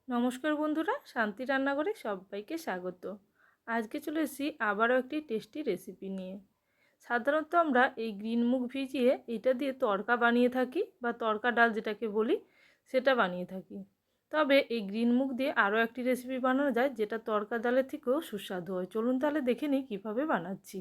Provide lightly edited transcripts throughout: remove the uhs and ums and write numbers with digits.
নমস্কার বন্ধুরা, শান্তি রান্নাঘরে সবাইকে স্বাগত। আজকে চলে এসেছি আবারও একটি টেস্টি রেসিপি নিয়ে। সাধারণত আমরা এই গ্রিন মুগ ভিজিয়ে এটা দিয়ে তড়কা বানিয়ে থাকি বা তড়কা ডাল যেটাকে বলি, সেটা বানিয়ে থাকি। তবে এই গ্রিন মুগ দিয়ে আরও একটি রেসিপি বানানো যায় যেটা তড়কা ডালের থেকেও সুস্বাদু হয়। চলুন তাহলে দেখে নিই কীভাবে বানাচ্ছি।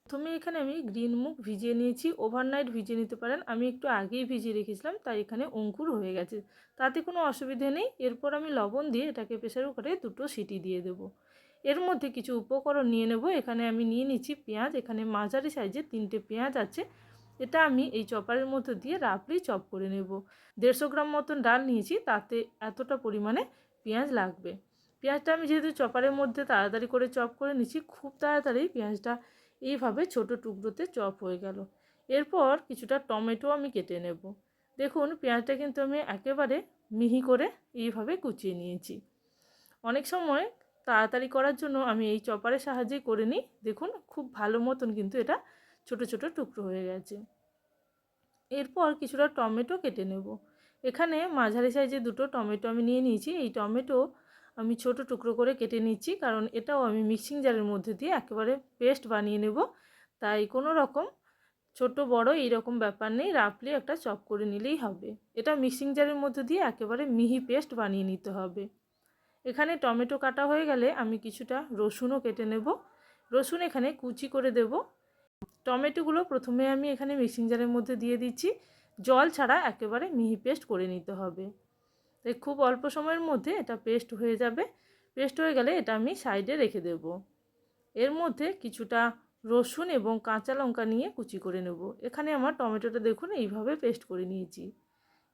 প্রথমে এখানে আমি গ্রিন মুগ ভিজিয়ে নিয়েছি। ওভারনাইট ভিজিয়ে নিতে পারেন, আমি একটু আগেই ভিজিয়ে রেখেছিলাম, তাই এখানে অঙ্কুর হয়ে গেছে, তাতে কোনো অসুবিধে নেই। এরপর আমি লবণ দিয়ে এটাকে প্রেসার কুকারে 2টো সিটি দিয়ে দেবো। এর মধ্যে কিছু উপকরণ নিয়ে নেব। এখানে আমি নিয়ে নিচ্ছি পেঁয়াজ, এখানে মাঝারি সাইজের 3টে পেঁয়াজ আছে। এটা আমি এই চপারের মধ্যে দিয়ে রাফলি চপ করে নেব। 150 গ্রাম মতন ডাল নিয়েছি, তাতে এতটা পরিমাণে পেঁয়াজ লাগবে। পেঁয়াজটা আমি যেহেতু চপারের মধ্যে তাড়াতাড়ি করে চপ করে নিচ্ছি, খুব তাড়াতাড়ি পেঁয়াজটা এইভাবে ছোট টুকরোতে চপ হয়ে গেল। এরপর কিছুটা টমেটো আমি কেটে নেব। দেখুন পেঁয়াজটা কিন্তু আমি একেবারে মিহি করে এইভাবে কুচিয়ে নিয়েছি। অনেক সময় তাড়াতাড়ি করার জন্য আমি এই চপারের সাহায্যে করে নিই। দেখুন খুব ভালো মতন কিন্তু এটা ছোট ছোট টুকরো হয়ে গেছে। এরপর কিছুটা টমেটো কেটে নেব। এখানে মাঝারি সাইজে 2টো টমেটো আমি নিয়ে নিয়েছি। এই টমেটো আমি ছোট টুকরো করে কেটে নিচ্ছি, কারণ এটাও আমি মিক্সিং জারের মধ্যে দিয়ে একেবারে পেস্ট বানিয়ে নেব। তাই কোনো রকম ছোট বড় এইরকম ব্যাপার নেই, রাফলি একটা চপ করে নিলেই হবে। এটা মিক্সিং জারের মধ্যে দিয়ে একেবারে মিহি পেস্ট বানিয়ে নিতে হবে। এখানে টমেটো কাটা হয়ে গেলে আমি কিছুটা রসুনও কেটে নেব। রসুন এখানে কুচি করে দেব। টমেটোগুলো প্রথমে আমি এখানে মিক্সিং জারের মধ্যে দিয়ে দিচ্ছি। জল ছাড়া একেবারে মিহি পেস্ট করে নিতে হবে। তাই খুব অল্প সময়ের মধ্যে এটা পেস্ট হয়ে যাবে। পেস্ট হয়ে গেলে এটা আমি সাইডে রেখে দেব। এর মধ্যে কিছুটা রসুন এবং কাঁচা লঙ্কা নিয়ে কুচি করে নেব। এখানে আমার টমেটোটা দেখুন এইভাবে পেস্ট করে নিয়েছি।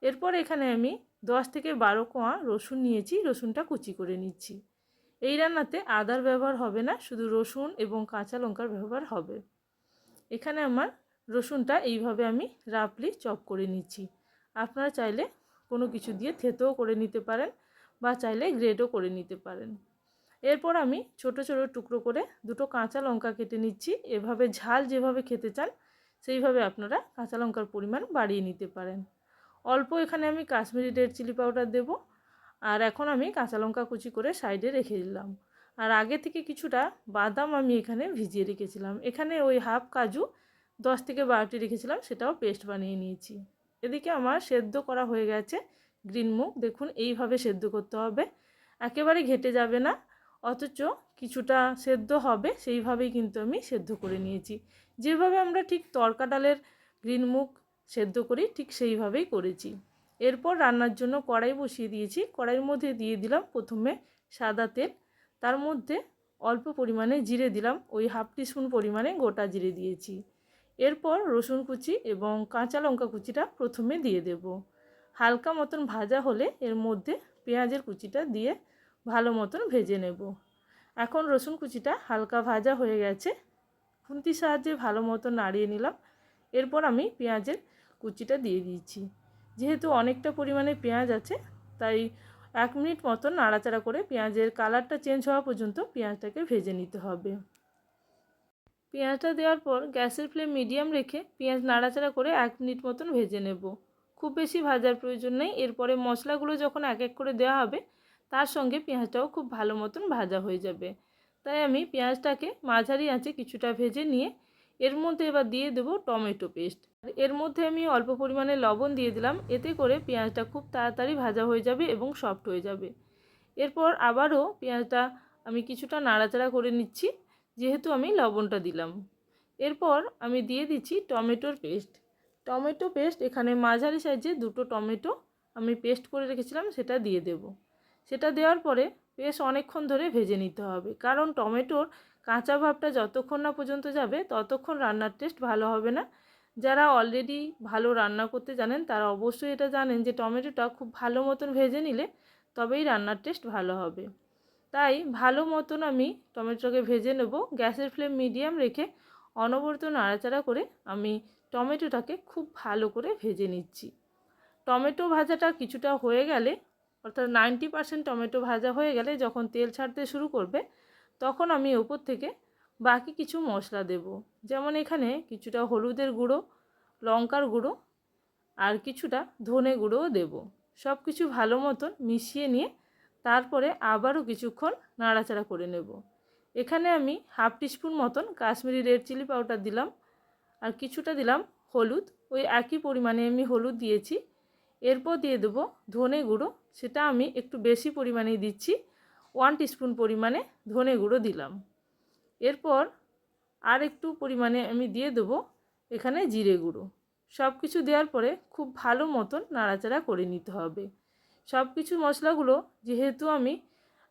এরপর এখানে আমি 10 থেকে 12 কোয়া রসুন নিয়েছি, রসুনটা কুচি করে নিচ্ছি। এই রান্নাতে আদার ব্যবহার হবে না, শুধু রসুন এবং কাঁচা লঙ্কার ব্যবহার হবে। এখানে আমার রসুনটা এইভাবে আমি রাফলি চপ করে নিচ্ছি। আপনারা চাইলে কোনো কিছু দিয়ে থেঁতেও করে নিতে পারেন বা চাইলে গ্রেটও করে নিতে পারেন। এরপর আমি ছোট ছোট টুকরো করে 2টো কাঁচা লঙ্কা কেটে নিচ্ছি। এভাবে ঝাল যেভাবে খেতে চান সেইভাবে আপনারা কাঁচা লঙ্কার পরিমাণ বাড়িয়ে নিতে পারেন। অল্প এখানে আমি কাশ্মীরি রেড চিলি পাউডার দেব। আর এখন আমি কাঁচা লঙ্কা কুচি করে সাইডে রেখে দিলাম। আর আগে থেকে কিছুটা বাদাম আমি এখানে ভিজিয়ে রেখেছিলাম। এখানে ওই হাফ কাজু 10 থেকে 12টি রেখেছিলাম, সেটাও পেস্ট বানিয়ে নিয়েছি। এদিকে আমার সেদ্ধ করা হয়ে গেছে গ্রিন মুগ। দেখুন এইভাবে সেদ্ধ করতে হবে, একেবারে ঘেটে যাবে না, অথচ কিছুটা সেদ্ধ হবে, সেইভাবেই কিন্তু আমি সেদ্ধ করে নিয়েছি। যেভাবে আমরা ঠিক তড়কা ডালের গ্রিন মুগ সেদ্ধ করি ঠিক সেইভাবেই করেছি। এরপর রান্নার জন্য কড়াই বসিয়ে দিয়েছি। কড়াইয়ের মধ্যে দিয়ে দিলাম প্রথমে সাদা তেল, তার মধ্যে অল্প পরিমাণে জিরে দিলাম, ওই হাফ টিস্পুন পরিমাণে গোটা জিরে দিয়েছি। এরপর রসুন কুচি এবং কাঁচা লঙ্কা কুচিটা প্রথমে দিয়ে দেব। হালকা মতন ভাজা হলে এর মধ্যে পেঁয়াজের কুচিটা দিয়ে ভালো মতন ভেজে নেব। এখন রসুন কুচিটা হালকা ভাজা হয়ে গেছে, খুন্তির সাহায্যে ভালো মতো নাড়িয়ে নিলাম। এরপর আমি পেঁয়াজের কুচিটা দিয়ে দিয়েছি। যেহেতু অনেকটা পরিমাণে পেঁয়াজ আছে, তাই 1 মিনিট মতো নাড়াচাড়া করে পেঁয়াজের কালারটা চেঞ্জ হওয়া পর্যন্ত পেঁয়াজটাকে ভেজে নিতে হবে। পেঁয়াজটা দেওয়ার পর গ্যাসের ফ্লেম মিডিয়াম রেখে পেঁয়াজ নাড়াচাড়া করে 1 মিনিট মতন ভেজে নেব। খুব বেশি ভাজার প্রয়োজন নেই। এরপরে মশলাগুলো যখন এক এক করে দেওয়া হবে, তার সঙ্গে পেঁয়াজটাও খুব ভালো মতন ভাজা হয়ে যাবে। তাই আমি পেঁয়াজটাকে মাঝারি আঁচে কিছুটা ভেজে নিয়ে এর মধ্যে এবার দিয়ে দেব টমেটো পেস্ট। এর মধ্যে আমি অল্প পরিমাণে লবণ দিয়ে দিলাম, এতে করে পেঁয়াজটা খুব তাড়াতাড়ি ভাজা হয়ে যাবে এবং সফট হয়ে যাবে। এরপর আবারও পেঁয়াজটা আমি কিছুটা নাড়াচাড়া করে নিচ্ছি, যেহেতু আমি লবণটা দিলাম। এরপর আমি দিয়ে দিচ্ছি টমেটোর পেস্ট। টমেটো পেস্ট এখানে মাঝারি সাইজে 2টো টমেটো আমি পেস্ট করে রেখেছিলাম, সেটা দিয়ে দেব। সেটা দেওয়ার পরে বেশ অনেকক্ষণ ধরে ভেজে নিতে হবে, কারণ টমেটোর কাঁচা ভাবটা যতক্ষণ না পর্যন্ত যাবে ততক্ষণ রান্নার টেস্ট ভালো হবে না। যারা অলরেডি ভালো রান্না করতে জানেন তারা অবশ্যই এটা জানেন যে টমেটোটা খুব ভালো মতন ভেজে নিলে তবেই রান্নার টেস্ট ভালো হবে। তাই ভালো মতন আমি টমেটোটাকে ভেজে নেব। গ্যাসের ফ্লেম মিডিয়াম রেখে অনবরত নাড়াচাড়া করে আমি টমেটোটাকে খুব ভালো করে ভেজে নিচ্ছি। টমেটো ভাজাটা কিছুটা হয়ে গেলে, অর্থাৎ 90% টমেটো ভাজা হয়ে গেলে যখন তেল ছাড়তে শুরু করবে, তখন আমি ওপর থেকে বাকি কিছু মশলা দেব। যেমন এখানে কিছুটা হলুদের গুঁড়ো, লঙ্কার গুঁড়ো আর কিছুটা ধনে গুঁড়োও দেব। সব কিছু ভালো মতন মিশিয়ে নিয়ে তারপরে আবারও কিছুক্ষণ নাড়াচাড়া করে নেব। এখানে আমি হাফ টিস্পুন মতন কাশ্মীরি রেড চিলি পাউডার দিলাম, আর কিছুটা দিলাম হলুদ, ওই একই পরিমাণে আমি হলুদ দিয়েছি। এরপর দিয়ে দেবো ধনে গুঁড়ো, সেটা আমি একটু বেশি পরিমাণেই দিচ্ছি, 1 টিস্পুন পরিমাণে ধনে গুঁড়ো দিলাম। এরপর আর একটু পরিমাণে আমি দিয়ে দেবো এখানে জিরে গুঁড়ো। সব কিছু দেওয়ার পরে খুব ভালো মতন নাড়াচাড়া করে নিতে হবে। সব কিছু মশলাগুলো যেহেতু আমি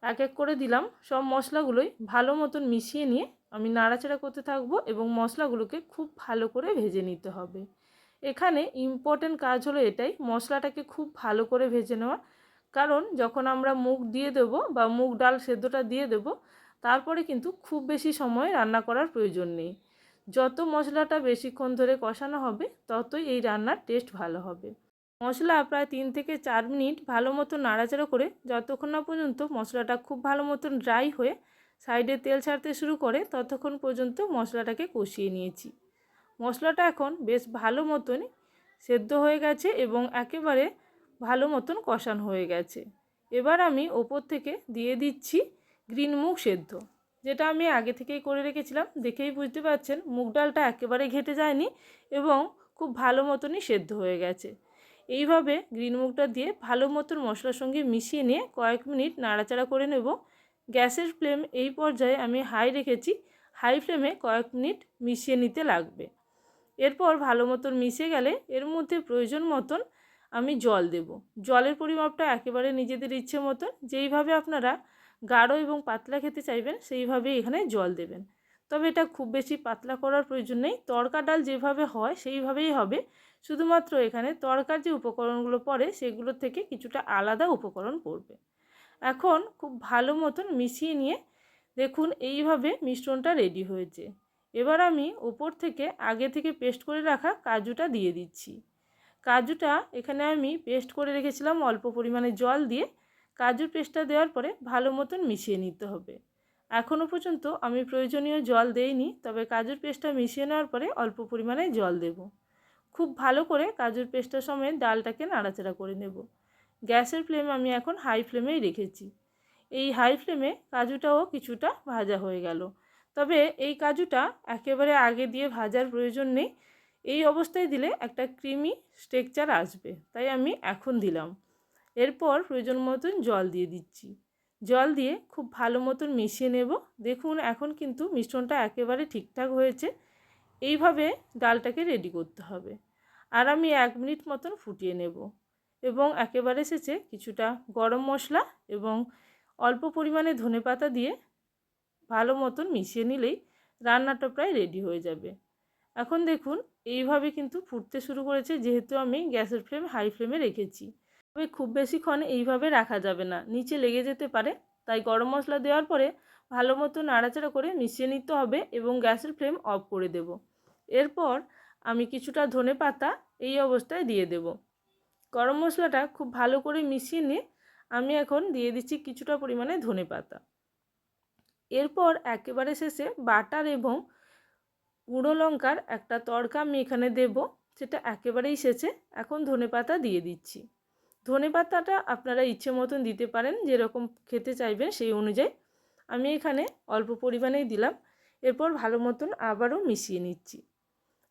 এক এক করে দিলাম, সব মশলাগুলোই ভালো মতন মিশিয়ে নিয়ে আমি নাড়াচাড়া করতে থাকবো এবং মশলাগুলোকে খুব ভালো করে ভেজে নিতে হবে। এখানে ইম্পর্টেন্ট কাজ হলো এটাই, মশলাটাকে খুব ভালো করে ভেজে নেওয়া। কারণ যখন আমরা মুগ দিয়ে দেবো বা মুগ ডাল সেদ্ধটা দিয়ে দেবো, তারপরে কিন্তু খুব বেশি সময় রান্না করার প্রয়োজন নেই। যত মশলাটা বেশিক্ষণ ধরে কষানো হবে ততই এই রান্নার টেস্ট ভালো হবে। মশলা প্রায় 3 থেকে 4 মিনিট ভালো মতো নাড়াচাড়া করে যতক্ষণ না পর্যন্ত মশলাটা খুব ভালো মতন ড্রাই হয়ে সাইডে তেল ছাড়তে শুরু করে ততক্ষণ পর্যন্ত মশলাটাকে কষিয়ে নিয়েছি। মশলাটা এখন বেশ ভালো মতনই সেদ্ধ হয়ে গেছে এবং একেবারে ভালো মতন কষানো হয়ে গেছে। এবার আমি ওপর থেকে দিয়ে দিচ্ছি গ্রিন মুগ সেদ্ধ, যেটা আমি আগে থেকেই করে রেখেছিলাম। দেখেই বুঝতে পারছেন মুগ ডালটা একেবারে ঘেটে যায়নি এবং খুব ভালো মতনই সেদ্ধ হয়ে গেছে। এইভাবে গ্রিন মুগটা দিয়ে ভালো মতন মশলার সঙ্গে মিশিয়ে নিয়ে কয়েক মিনিট নাড়াচাড়া করে নেব। গ্যাসের ফ্লেম এই পর্যায়ে আমি হাই রেখেছি, হাই ফ্লেমে কয়েক মিনিট মিশিয়ে নিতে লাগবে। এরপর ভালো মতন মিশে গেলে এর মধ্যে প্রয়োজন মতন আমি জল দেব। জলের পরিমাপটা একেবারে নিজেদের ইচ্ছে মতন, যেইভাবে আপনারা গাঢ় এবং পাতলা খেতে চাইবেন সেইভাবেই এখানে জল দেবেন। তবে এটা খুব বেশি পাতলা করার প্রয়োজন নেই, তড়কা ডাল যেভাবে হয় সেইভাবেই হবে। শুধুমাত্র এখানে তড়কার যে উপকরণগুলো পড়ে সেগুলোর থেকে কিছুটা আলাদা উপকরণ পড়বে। এখন খুব ভালো মতন মিশিয়ে নিয়ে দেখুন এইভাবে মিশ্রণটা রেডি হয়েছে। এবার আমি উপর থেকে আগে থেকে পেস্ট করে রাখা কাজুটা দিয়ে দিচ্ছি। কাজুটা এখানে আমি পেস্ট করে রেখেছিলাম অল্প পরিমাণে জল দিয়ে। কাজুর পেস্টটা দেওয়ার পরে ভালো মতন মিশিয়ে নিতে হবে। এখনও পর্যন্ত আমি প্রয়োজনীয় জল দেইনি, তবে কাজুর পেস্টটা মিশিয়ে নেওয়ার পরে অল্প পরিমাণে জল দেব। খুব ভালো করে কাজুর পেস্টটার সমেত ডালটাকে নাড়াচাড়া করে নেব। গ্যাসের ফ্লেম আমি এখন হাই ফ্লেমেই রেখেছি। এই হাই ফ্লেমে কাজুটাও কিছুটা ভাজা হয়ে গেল। তবে এই কাজুটা একেবারে আগে দিয়ে ভাজার প্রয়োজন নেই, এই অবস্থায় দিলে একটা ক্রিমি টেক্সচার আসবে, তাই আমি এখন দিলাম। এরপর প্রয়োজন মতন জল দিয়ে দিচ্ছি। জল দিয়ে খুব ভালো মতন মিশিয়ে নেব। দেখুন এখন কিন্তু মিশ্রণটা একেবারে ঠিকঠাক হয়েছে। এইভাবে ডালটাকে রেডি করতে হবে। আর আমি 1 মিনিট মতন ফুটিয়ে নেব এবং একেবারে শেষে কিছুটা গরম মশলা এবং অল্প পরিমাণে ধনেপাতা দিয়ে ভালো মতন মিশিয়ে নিলেই রান্নাটা প্রায় রেডি হয়ে যাবে। এখন দেখুন এইভাবে কিন্তু ফুটতে শুরু করেছে, যেহেতু আমি গ্যাসের ফ্লেম হাই ফ্লেমে রেখেছি। তবে খুব বেশিক্ষণ এইভাবে রাখা যাবে না, নিচে লেগে যেতে পারে। তাই গরম মশলা দেওয়ার পরে ভালো মতো নাড়াচাড়া করে মিশিয়ে নিতে হবে এবং গ্যাসের ফ্লেম অফ করে দেব। এরপর আমি কিছুটা ধনেপাতা এই অবস্থায় দিয়ে দেব। গরম মশলাটা খুব ভালো করে মিশিয়ে নিয়ে আমি এখন দিয়ে দিচ্ছি কিছুটা পরিমাণে ধনেপাতা। এরপর একেবারে শেষে বাটার এবং গুঁড়ো লঙ্কার একটা তড়কা আমি এখানে দেব, সেটা একেবারেই শেষে। এখন ধনেপাতা দিয়ে দিচ্ছি। ধনেপাতাটা আপনারা ইচ্ছে মতন দিতে পারেন, যেরকম খেতে চাইবেন সেই অনুযায়ী। আমি এখানে অল্প পরিমাণেই দিলাম। এরপর ভালো মতন আবারও মিশিয়ে নিচ্ছি।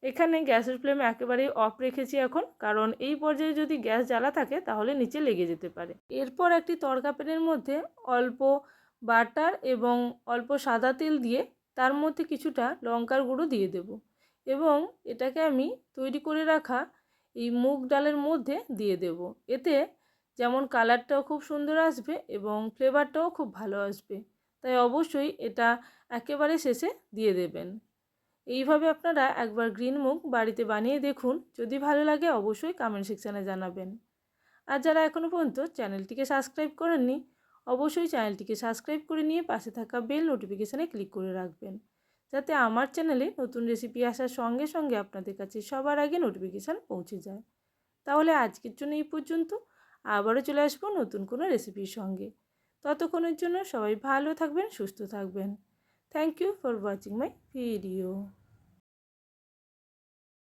এখানে গ্যাসের ফ্লেম একেবারেই অফ রেখেছি এখন, কারণ এই পর্যায়ে যদি গ্যাস জ্বালা থাকে তাহলে নিচে লেগে যেতে পারে। এরপর একটি তড়কা প্যানের মধ্যে অল্প বাটার এবং অল্প সাদা তেল দিয়ে তার মধ্যে কিছুটা লঙ্কার গুঁড়ো দিয়ে দেব এবং এটাকে আমি তৈরি করে রাখা এই মুগ ডালের মধ্যে দিয়ে দেব। এতে যেমন কালারটাও খুব সুন্দর আসবে এবং ফ্লেভারটাও খুব ভালো আসবে, তাই অবশ্যই এটা একেবারে শেষে দিয়ে দেবেন। এইভাবে আপনারা একবার গ্রিন মুগ বাড়িতে বানিয়ে দেখুন, যদি ভালো লাগে অবশ্যই কমেন্ট সেকশানে জানাবেন। আর যারা এখনও পর্যন্ত চ্যানেলটিকে সাবস্ক্রাইব করেননি অবশ্যই চ্যানেলটিকে সাবস্ক্রাইব করে নিয়ে পাশে থাকা বেল নোটিফিকেশানে ক্লিক করে রাখবেন, যাতে আমার চ্যানেলে নতুন রেসিপি আসার সঙ্গে সঙ্গে আপনাদের কাছে সবার আগে নোটিফিকেশান পৌঁছে যায়। তাহলে আজকের জন্য এই পর্যন্ত, আবারও চলে আসবো নতুন কোনো রেসিপির সঙ্গে। ততক্ষণের জন্য সবাই ভালো থাকবেন, সুস্থ থাকবেন। Thank you for watching my video.